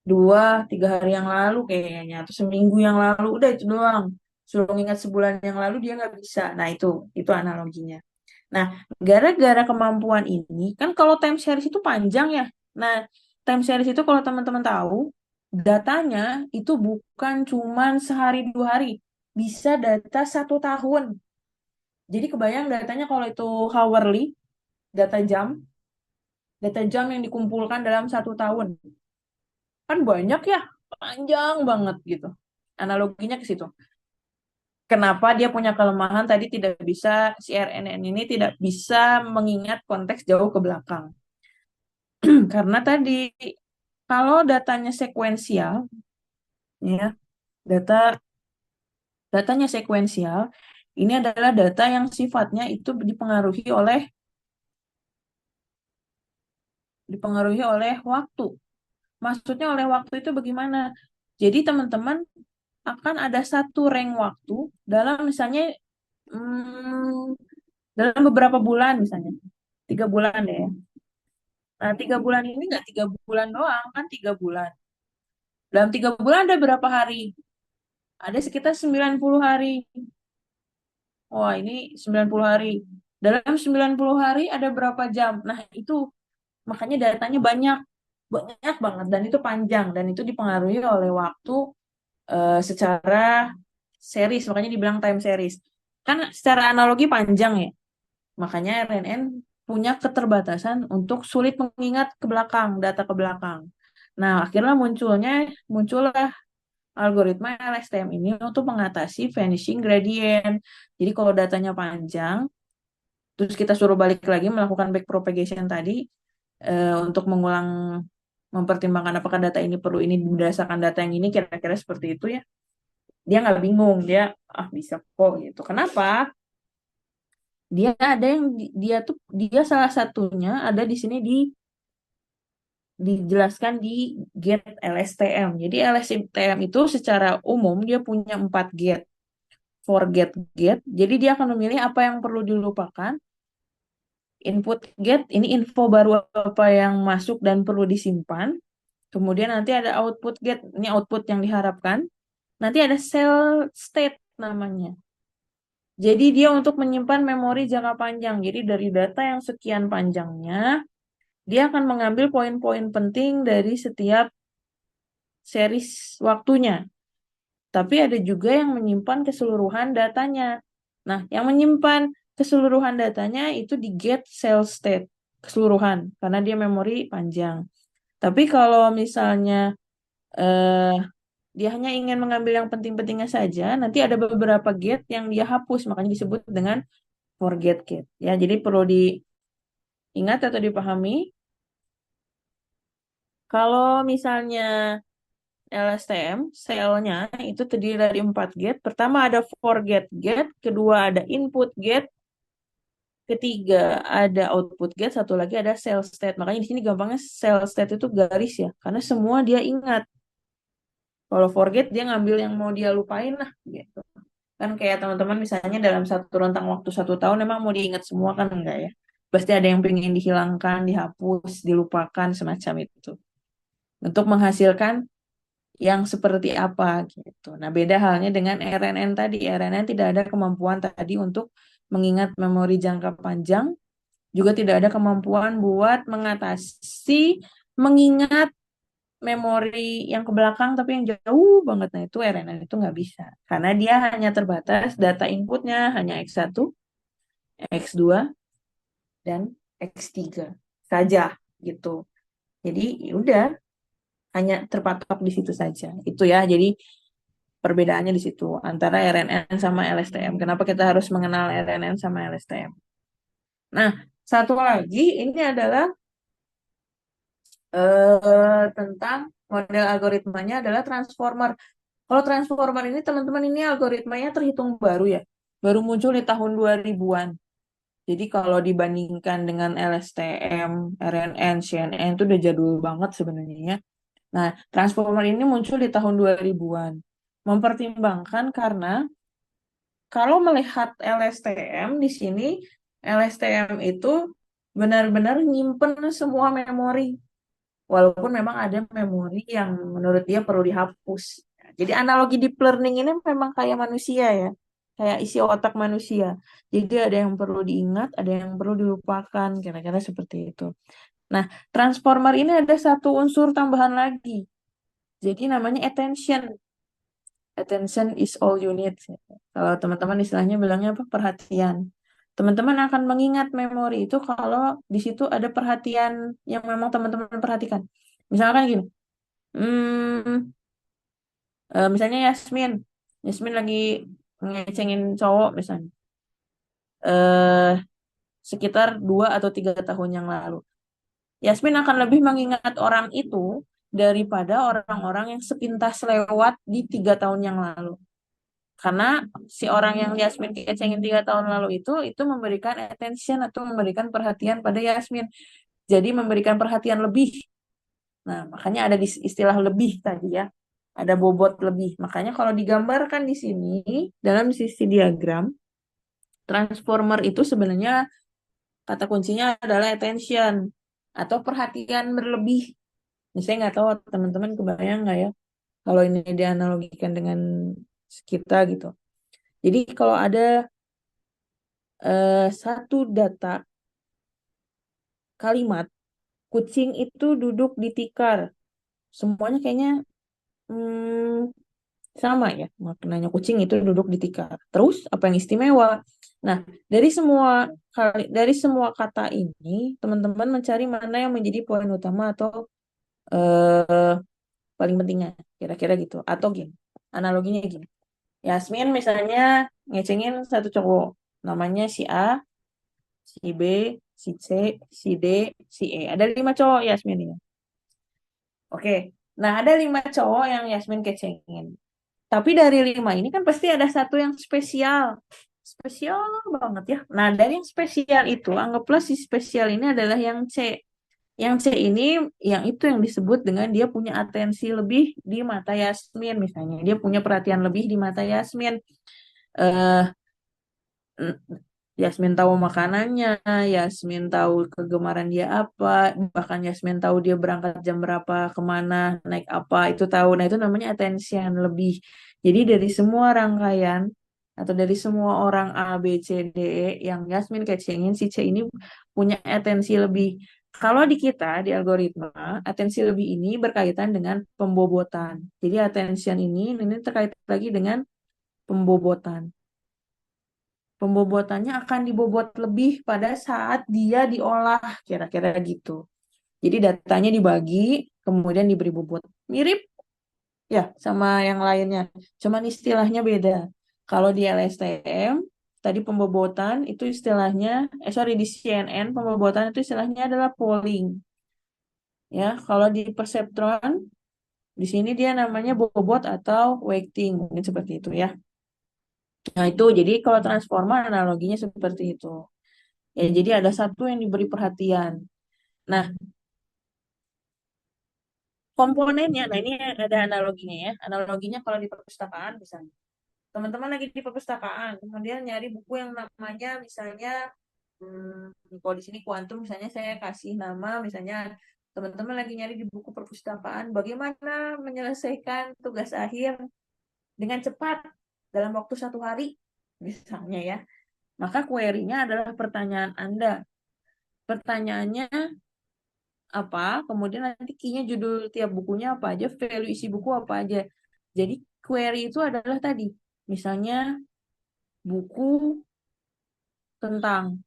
2-3 hari yang lalu kayaknya atau seminggu yang lalu udah itu doang. Suruh ingat sebulan yang lalu dia nggak bisa. Nah itu analoginya. Nah gara-gara kemampuan ini kan kalau time series itu panjang ya. Nah time series itu kalau teman-teman tahu datanya itu bukan cuman sehari 2 hari, bisa data 1 tahun. Jadi kebayang datanya kalau itu hourly, data jam, data jam yang dikumpulkan dalam 1 tahun. Kan banyak ya, panjang banget gitu. Analoginya ke situ. Kenapa dia punya kelemahan tadi tidak bisa, si RNN ini tidak bisa mengingat konteks jauh ke belakang. Karena tadi, kalau datanya sekuensial, ya, data datanya sekuensial, ini adalah data yang sifatnya itu dipengaruhi oleh waktu. Maksudnya oleh waktu itu bagaimana? Jadi teman-teman akan ada satu rank waktu dalam misalnya hmm, dalam beberapa bulan misalnya 3 bulan deh. Nah 3 bulan ini nggak 3 bulan doang kan 3 bulan. Dalam 3 bulan ada berapa hari? Ada sekitar 90 hari. Wah ini 90 hari. Dalam 90 hari ada berapa jam? Nah itu makanya datanya banyak banyak banget dan itu panjang dan itu dipengaruhi oleh waktu secara series makanya dibilang time series. Kan secara analogi panjang ya. Makanya RNN punya keterbatasan untuk sulit mengingat ke belakang, data ke belakang. Nah, akhirnya muncullah algoritma LSTM ini untuk mengatasi vanishing gradient. Jadi kalau datanya panjang, terus kita suruh balik lagi melakukan backpropagation tadi untuk mempertimbangkan apakah data ini perlu ini berdasarkan data yang ini kira-kira seperti itu ya. Dia nggak bingung, dia bisa kok gitu. Kenapa? Dia ada yang dia salah satunya ada di sini dijelaskan di get LSTM. Jadi LSTM itu secara umum dia punya 4 get. Forget get. Jadi dia akan memilih apa yang perlu dilupakan. Input get, ini info baru apa yang masuk dan perlu disimpan. Kemudian nanti ada output get, ini output yang diharapkan. Nanti ada cell state namanya. Jadi dia untuk menyimpan memori jangka panjang. Jadi dari data yang sekian panjangnya, dia akan mengambil poin-poin penting dari setiap series waktunya. Tapi ada juga yang menyimpan keseluruhan datanya. Nah, yang menyimpan keseluruhan datanya itu di get cell state keseluruhan karena dia memori panjang. Tapi kalau misalnya eh, dia hanya ingin mengambil yang penting-pentingnya saja, nanti ada beberapa get yang dia hapus, makanya disebut dengan forget get. Ya, jadi perlu diingat atau dipahami. Kalau misalnya LSTM, selnya itu terdiri dari 4 gate. Pertama ada forget gate, kedua ada input gate, ketiga ada output gate, satu lagi ada cell state. Makanya di sini gampangnya cell state itu garis ya, karena semua dia ingat. Kalau forget dia ngambil yang mau dia lupain lah gitu. Kan kayak teman-teman misalnya dalam satu rentang waktu 1 tahun emang mau diingat semua kan enggak ya? Pasti ada yang pengen dihilangkan, dihapus, dilupakan semacam itu. Untuk menghasilkan yang seperti apa gitu. Nah, beda halnya dengan RNN tadi. RNN tidak ada kemampuan tadi untuk mengingat memori jangka panjang, juga tidak ada kemampuan buat mengatasi mengingat memori yang ke belakang tapi yang jauh banget. Nah, itu RNN itu nggak bisa. Karena dia hanya terbatas data inputnya hanya X1, X2, dan X3 saja gitu. Jadi ya udah hanya terpatok di situ saja. Itu ya. Jadi perbedaannya di situ antara RNN sama LSTM. Kenapa kita harus mengenal RNN sama LSTM? Nah, satu lagi ini adalah tentang model algoritmanya adalah transformer. Kalau transformer ini teman-teman ini algoritmanya terhitung baru ya. Baru muncul di tahun 2000-an. Jadi kalau dibandingkan dengan LSTM, RNN, CNN itu udah jadul banget sebenarnya ya. Nah, transformer ini muncul di tahun 2000-an. Mempertimbangkan karena kalau melihat LSTM di sini, LSTM itu benar-benar nyimpen semua memori. Walaupun memang ada memori yang menurut dia perlu dihapus. Jadi analogi deep learning ini memang kayak manusia ya. Kayak isi otak manusia. Jadi ada yang perlu diingat, ada yang perlu dilupakan. Kira-kira seperti itu. Nah, transformer ini ada satu unsur tambahan lagi. Jadi namanya attention. Attention is all you need. Kalau teman-teman istilahnya bilangnya apa? Perhatian. Teman-teman akan mengingat memori itu kalau di situ ada perhatian yang memang teman-teman perhatikan. Misalkan gini, hmm, misalnya Yasmin, Yasmin lagi ngecengin cowok misalnya, eh sekitar 2 atau 3 tahun yang lalu. Yasmin akan lebih mengingat orang itu daripada orang-orang yang sepintas lewat di 3 tahun yang lalu. Karena si orang yang Yasmin kecengin 3 tahun lalu itu memberikan attention atau memberikan perhatian pada Yasmin. Jadi memberikan perhatian lebih. Nah, makanya ada istilah lebih tadi ya. Ada bobot lebih. Makanya kalau digambarkan di sini, dalam sisi diagram, transformer itu sebenarnya kata kuncinya adalah attention atau perhatian berlebih. Nah, saya nggak tahu teman-teman kebayang nggak ya kalau ini dianalogikan dengan kita gitu. Jadi kalau ada satu data kalimat, kucing itu duduk di tikar. Semuanya kayaknya hmm, Sama ya, maknanya kucing itu duduk di tikar. Terus apa yang istimewa? Nah, dari semua kata ini, teman-teman mencari mana yang menjadi poin utama atau eh, paling pentingnya, kira-kira gitu. Atau gini, analoginya gini. Yasmin misalnya ngecengin satu cowok, namanya si A, si B, si C, si D, si E. Ada 5 cowok Yasmin ya. Oke, nah ada 5 cowok yang Yasmin kecengin. Tapi dari 5 ini kan pasti ada satu yang spesial. Spesial banget ya. Nah, dari yang spesial itu, anggaplah si spesial ini adalah yang C. Yang C ini, yang itu yang disebut dengan dia punya atensi lebih di mata Yasmin misalnya. Dia punya perhatian lebih di mata Yasmin. Eh, Yasmin tahu makanannya, Yasmin tahu kegemaran dia apa, bahkan Yasmin tahu dia berangkat jam berapa, kemana, naik apa, itu tahu. Nah, itu namanya attention lebih. Jadi dari semua rangkaian atau dari semua orang A, B, C, D, E yang Yasmin kecengin, si C ini punya atensi lebih. Kalau di kita, di algoritma, atensi lebih ini berkaitan dengan pembobotan. Jadi attention ini terkait lagi dengan pembobotan. Pembobotannya akan dibobot lebih pada saat dia diolah, kira-kira gitu. Jadi datanya dibagi, kemudian diberi bobot. Mirip ya sama yang lainnya, cuman istilahnya beda. Kalau di LSTM, tadi pembobotan itu istilahnya, sorry di CNN, pembobotan itu istilahnya adalah polling. Ya, kalau di perseptron, di sini dia namanya bobot atau weighting, mungkin seperti itu ya. Nah itu, jadi kalau transformer analoginya seperti itu. Ya, jadi ada satu yang diberi perhatian. Nah, komponennya, nah ini ada analoginya ya. Analoginya kalau di perpustakaan misalnya. Teman-teman lagi di perpustakaan, kemudian nyari buku yang namanya misalnya, kalau di sini kuantum misalnya saya kasih nama misalnya teman-teman lagi nyari di buku perpustakaan bagaimana menyelesaikan tugas akhir dengan cepat dalam waktu 1 hari misalnya ya. Maka query-nya adalah pertanyaan Anda. Pertanyaannya apa, kemudian nanti key-nya judul tiap bukunya apa aja, value isi buku apa aja. Jadi query itu adalah tadi, misalnya buku tentang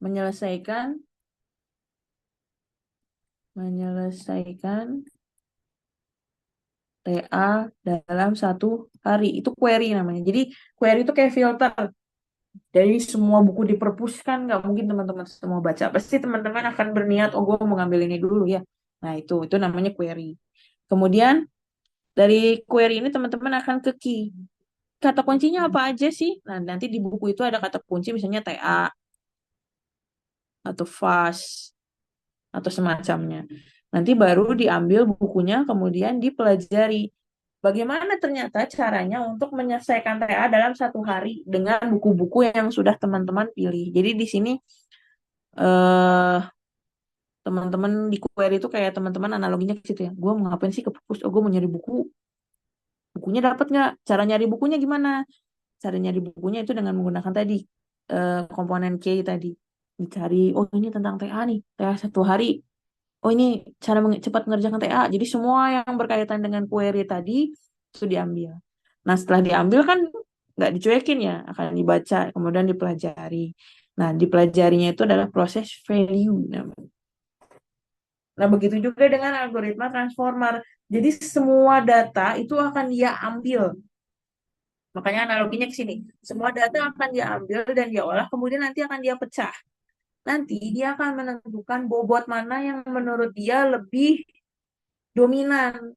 menyelesaikan menyelesaikan TA dalam 1 hari. Itu query namanya. Jadi query itu kayak filter. Dari semua buku di perpus kan nggak mungkin teman-teman semua baca. Pasti teman-teman akan berniat, oh gue mau ngambil ini dulu ya. Nah itu namanya query. Kemudian dari query ini teman-teman akan ke key. Kata kuncinya apa aja sih? Nah, nanti di buku itu ada kata kunci misalnya TA atau fast atau semacamnya. Nanti baru diambil bukunya kemudian dipelajari. Bagaimana ternyata caranya untuk menyelesaikan TA dalam 1 hari dengan buku-buku yang sudah teman-teman pilih. Jadi di sini eh teman-teman di query itu kayak teman-teman analoginya ke situ ya. Gue mau ngapain sih ke perpus? Oh, gue mau nyari buku. Bukunya dapat nggak? Cara nyari bukunya gimana? Cara nyari bukunya itu dengan menggunakan tadi komponen K tadi. Dicari, oh ini tentang TA nih, TA 1 hari. Oh ini cara cepat mengerjakan TA. Jadi semua yang berkaitan dengan query tadi itu diambil. Nah setelah diambil kan nggak dicuekin ya, akan dibaca, kemudian dipelajari. Nah dipelajarinya itu adalah proses value namanya. Nah begitu juga dengan algoritma transformer. Jadi semua data itu akan dia ambil. Makanya analoginya ke sini. Semua data akan dia ambil dan dia olah, kemudian nanti akan dia pecah. Nanti dia akan menentukan bobot mana yang menurut dia lebih dominan.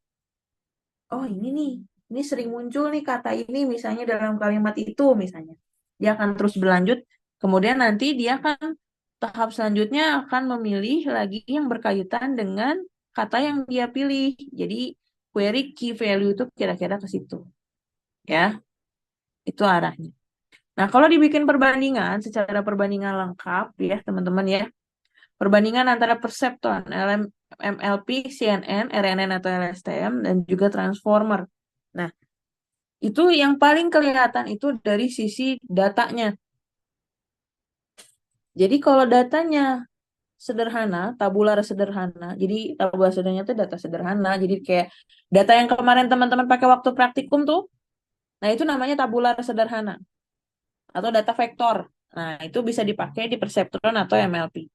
Oh ini nih, ini sering muncul nih kata ini misalnya dalam kalimat itu misalnya. Dia akan terus berlanjut, kemudian nanti dia akan tahap selanjutnya akan memilih lagi yang berkaitan dengan kata yang dia pilih. Jadi query key value itu kira-kira ke situ. Ya, itu arahnya. Nah, kalau dibikin perbandingan, secara perbandingan lengkap ya teman-teman ya, perbandingan antara perseptron, MLP, CNN, RNN atau LSTM, dan juga transformer. Nah, itu yang paling kelihatan itu dari sisi datanya. Jadi kalau datanya sederhana, tabular sederhana. Jadi tabular sederhana itu data sederhana. Jadi kayak data yang kemarin teman-teman pakai waktu praktikum tuh, nah itu namanya tabular sederhana atau data vektor. Nah, itu bisa dipakai di Perceptron atau MLP.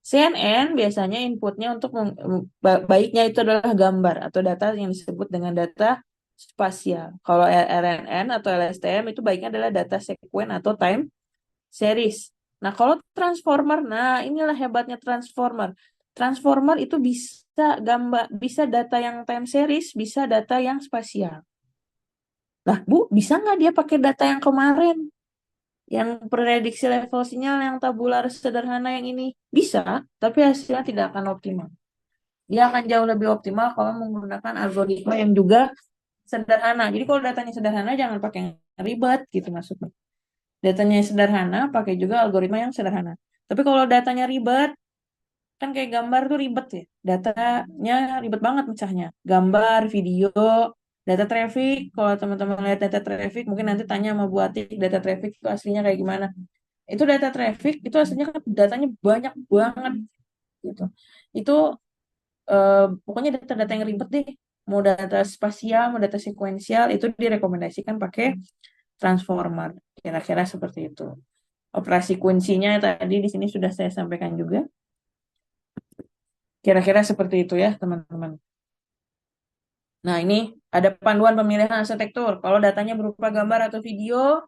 CNN biasanya inputnya untuk baiknya itu adalah gambar atau data yang disebut dengan data spasial. Kalau RNN atau LSTM itu baiknya adalah data sequence atau time series. Nah, kalau transformer, nah inilah hebatnya transformer. Transformer itu bisa gambar, bisa data yang time series, bisa data yang spasial. Lah, Bu, bisa nggak dia pakai data yang kemarin? Yang prediksi level sinyal yang tabular sederhana yang ini? Bisa, tapi hasilnya tidak akan optimal. Dia akan jauh lebih optimal kalau menggunakan algoritma yang juga sederhana. Jadi kalau datanya sederhana, jangan pakai yang ribet gitu maksudnya. Datanya sederhana, pakai juga algoritma yang sederhana. Tapi kalau datanya ribet, kan kayak gambar tuh ribet ya. Datanya ribet banget mecahnya. Gambar, video, data traffic. Kalau teman-teman lihat data traffic, mungkin nanti tanya sama Bu Atik, data traffic itu aslinya kayak gimana. Itu data traffic, itu aslinya kan datanya banyak banget gitu. Itu pokoknya data-data yang ribet deh. Mau data spasial, mau data sekuensial, itu direkomendasikan pakai transformer. Kira-kira seperti itu. Operasi kuncinya tadi di sini sudah saya sampaikan juga. Kira-kira seperti itu ya, teman-teman. Nah, ini ada panduan pemilihan arsitektur. Kalau datanya berupa gambar atau video,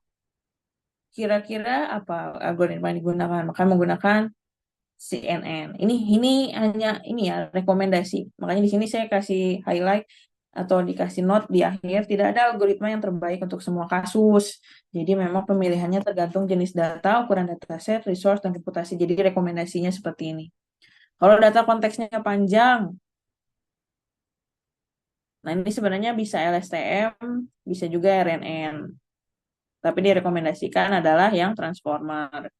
kira-kira apa algoritma yang digunakan? Maka menggunakan CNN. Ini hanya ini ya rekomendasi. Makanya di sini saya kasih highlight atau dikasih note di akhir, tidak ada algoritma yang terbaik untuk semua kasus. Jadi memang pemilihannya tergantung jenis data, ukuran dataset, resource, dan reputasi. Jadi rekomendasinya seperti ini. Kalau data konteksnya panjang, nah ini sebenarnya bisa LSTM, bisa juga RNN. Tapi direkomendasikan adalah yang transformer.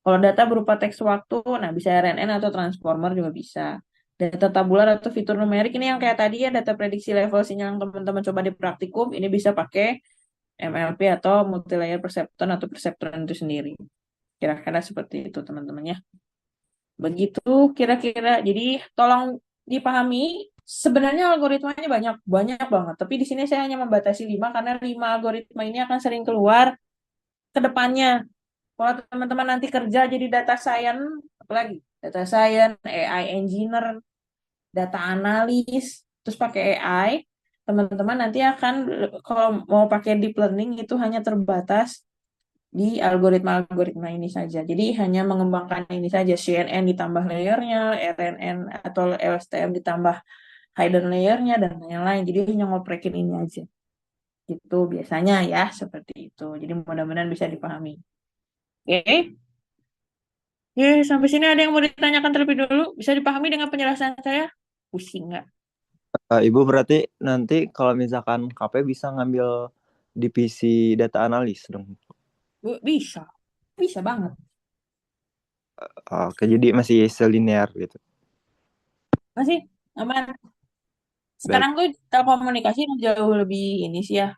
Kalau data berupa teks waktu, nah bisa RNN atau transformer juga bisa. Data tabular atau fitur numerik ini yang kayak tadi ya, data prediksi level sinyal yang teman-teman coba di praktikum, ini bisa pakai MLP atau multilayer perceptron atau perceptron itu sendiri. Kira-kira seperti itu teman-teman ya. Begitu kira-kira. Jadi tolong dipahami, sebenarnya algoritmanya banyak, banyak banget. Tapi di sini saya hanya membatasi 5 karena 5 algoritma ini akan sering keluar ke depannya. Kalau teman-teman nanti kerja jadi data science, apalagi data science, AI engineer, data analis, terus pakai AI, teman-teman nanti akan kalau mau pakai deep learning itu hanya terbatas di algoritma-algoritma ini saja. Jadi hanya mengembangkan ini saja, CNN ditambah layernya, RNN atau LSTM ditambah hidden layernya dan lain-lain. Jadi hanya ngoprekin ini aja. Itu biasanya ya seperti itu. Jadi mudah-mudahan bisa dipahami. Oke. Ya, sampai sini ada yang mau ditanyakan terlebih dulu? Bisa dipahami dengan penjelasan saya? Pusing nggak? Ibu berarti nanti kalau misalkan KP bisa ngambil divisi data analis dong. Bu, bisa. Bisa banget. Oke, jadi masih selinear gitu. Masih aman. Baik. Sekarang tuh telekomunikasi jauh lebih ini sih ya,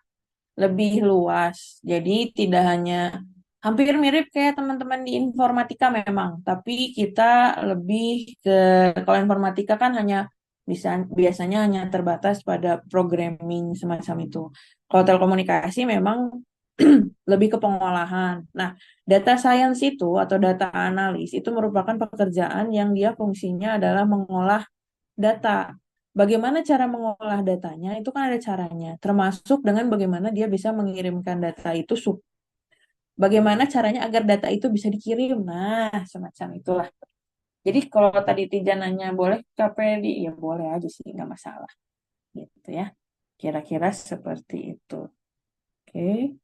lebih luas. Jadi tidak hanya hampir mirip kayak teman-teman di informatika memang, tapi kita lebih ke kalau informatika kan hanya bisa biasanya hanya terbatas pada programming semacam itu. Kalau telekomunikasi memang lebih ke pengolahan. Nah, data science itu atau data analis itu merupakan pekerjaan yang dia fungsinya adalah mengolah data. Bagaimana cara mengolah datanya itu kan ada caranya, termasuk dengan bagaimana dia bisa mengirimkan data itu bagaimana caranya agar data itu bisa dikirim. Nah, semacam itulah. Jadi kalau tadi Tija nanya boleh KPD, ya boleh aja sih, nggak masalah. Gitu ya. Kira-kira seperti itu. Oke.